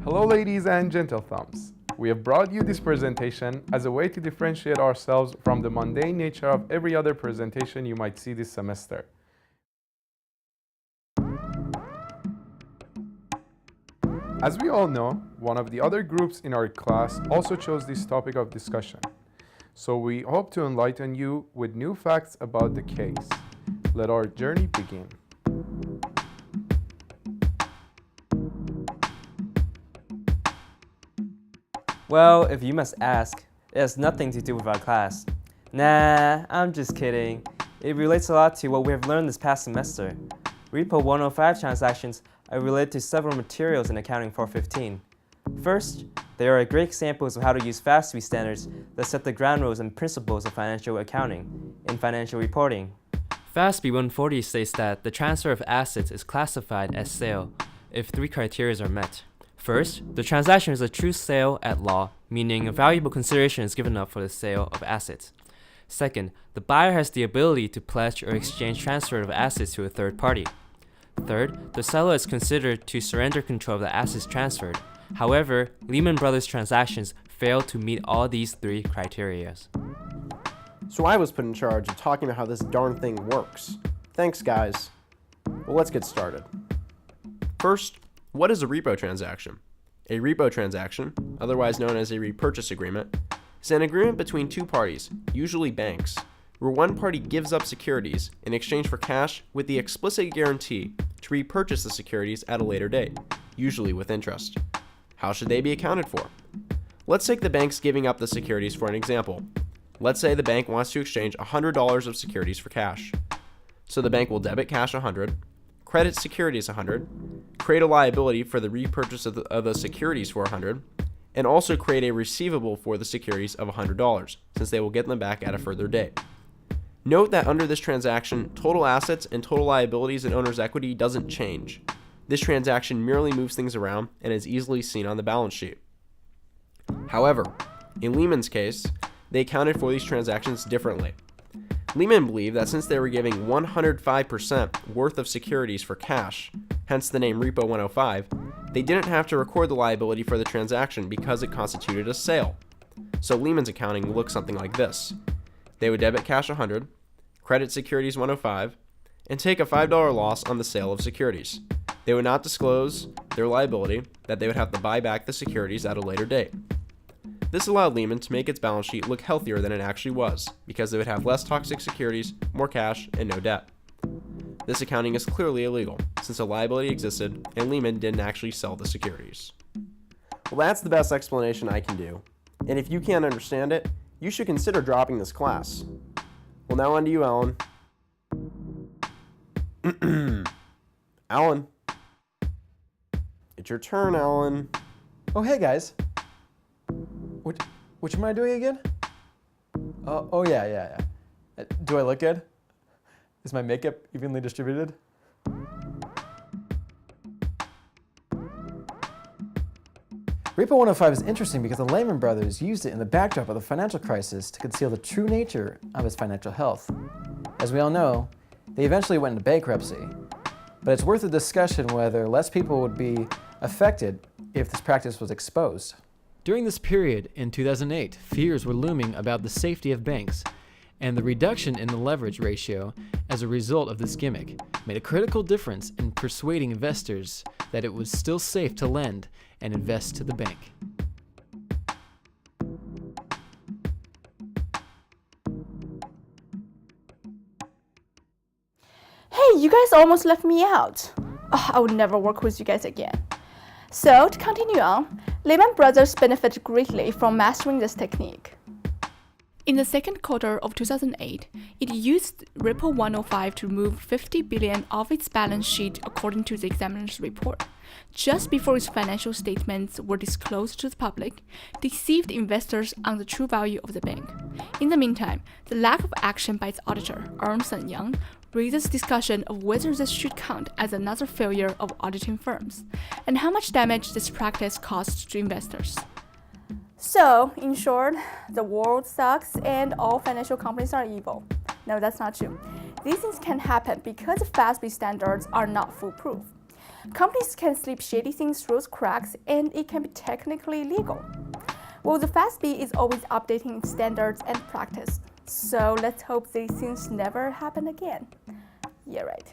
Hello ladies and gentle thumbs. We have brought you this presentation as a way to differentiate ourselves from the mundane nature of every other presentation you might see this semester. As we all know, one of the other groups in our class also chose this topic of discussion. So we hope to enlighten you with new facts about the case. Let our journey begin. Well, if you must ask, it has nothing to do with our class. Nah, I'm just kidding. It relates a lot to what we have learned this past semester. Repo 105 transactions are related to several materials in Accounting 415. First, they are great examples of how to use FASB standards that set the ground rules and principles of financial accounting in financial reporting. FASB 140 states that the transfer of assets is classified as sale if three criteria are met. First, the transaction is a true sale at law, meaning a valuable consideration is given up for the sale of assets. Second, the buyer has the ability to pledge or exchange transfer of assets to a third party. Third, the seller is considered to surrender control of the assets transferred. However, Lehman Brothers transactions fail to meet all these three criteria. So I was put in charge of talking about how this darn thing works. Thanks, guys. Well, let's get started. First, what is a repo transaction? A repo transaction, otherwise known as a repurchase agreement, is an agreement between two parties, usually banks, where one party gives up securities in exchange for cash with the explicit guarantee to repurchase the securities at a later date, usually with interest. How should they be accounted for? Let's take the banks giving up the securities for an example. Let's say the bank wants to exchange $100 of securities for cash. So the bank will debit cash $100, credit securities $100, create a liability for the repurchase of the securities for $100, and also create a receivable for the securities of $100, since they will get them back at a further date. Note that under this transaction, total assets and total liabilities and owner's equity doesn't change. This transaction merely moves things around and is easily seen on the balance sheet. However, in Lehman's case, they accounted for these transactions differently. Lehman believed that since they were giving 105% worth of securities for cash, hence the name Repo 105, they didn't have to record the liability for the transaction because it constituted a sale. So Lehman's accounting looked something like this. They would debit cash 100, credit securities 105, and take a $5 loss on the sale of securities. They would not disclose their liability that they would have to buy back the securities at a later date. This allowed Lehman to make its balance sheet look healthier than it actually was, because they would have less toxic securities, more cash, and no debt. This accounting is clearly illegal, since a liability existed and Lehman didn't actually sell the securities. Well, that's the best explanation I can do. And if you can't understand it, you should consider dropping this class. Well, now on to you, Alan. Alan. It's your turn, Alan. Oh, hey, guys. Which am I doing again? Oh, yeah. Do I look good? Is my makeup evenly distributed? Repo 105 is interesting because the Lehman Brothers used it in the backdrop of the financial crisis to conceal the true nature of its financial health. As we all know, they eventually went into bankruptcy, but it's worth a discussion whether less people would be affected if this practice was exposed. During this period in 2008, fears were looming about the safety of banks, and the reduction in the leverage ratio as a result of this gimmick made a critical difference in persuading investors that it was still safe to lend and invest to the bank. Hey, you guys almost left me out. Oh, I would never work with you guys again. So, to continue on, Lehman Brothers benefited greatly from mastering this technique. In the second quarter of 2008, it used Repo 105 to remove $50 billion off its balance sheet according to the examiner's report. Just before its financial statements were disclosed to the public, deceived investors on the true value of the bank. In the meantime, the lack of action by its auditor, Ernst & Young, raises discussion of whether this should count as another failure of auditing firms, and how much damage this practice caused to investors. So, in short, the world sucks and all financial companies are evil. No, that's not true. These things can happen because FASB standards are not foolproof. Companies can slip shady things through cracks, and it can be technically illegal. Well, the FASB is always updating its standards and practice, so let's hope these things never happen again. Yeah, right.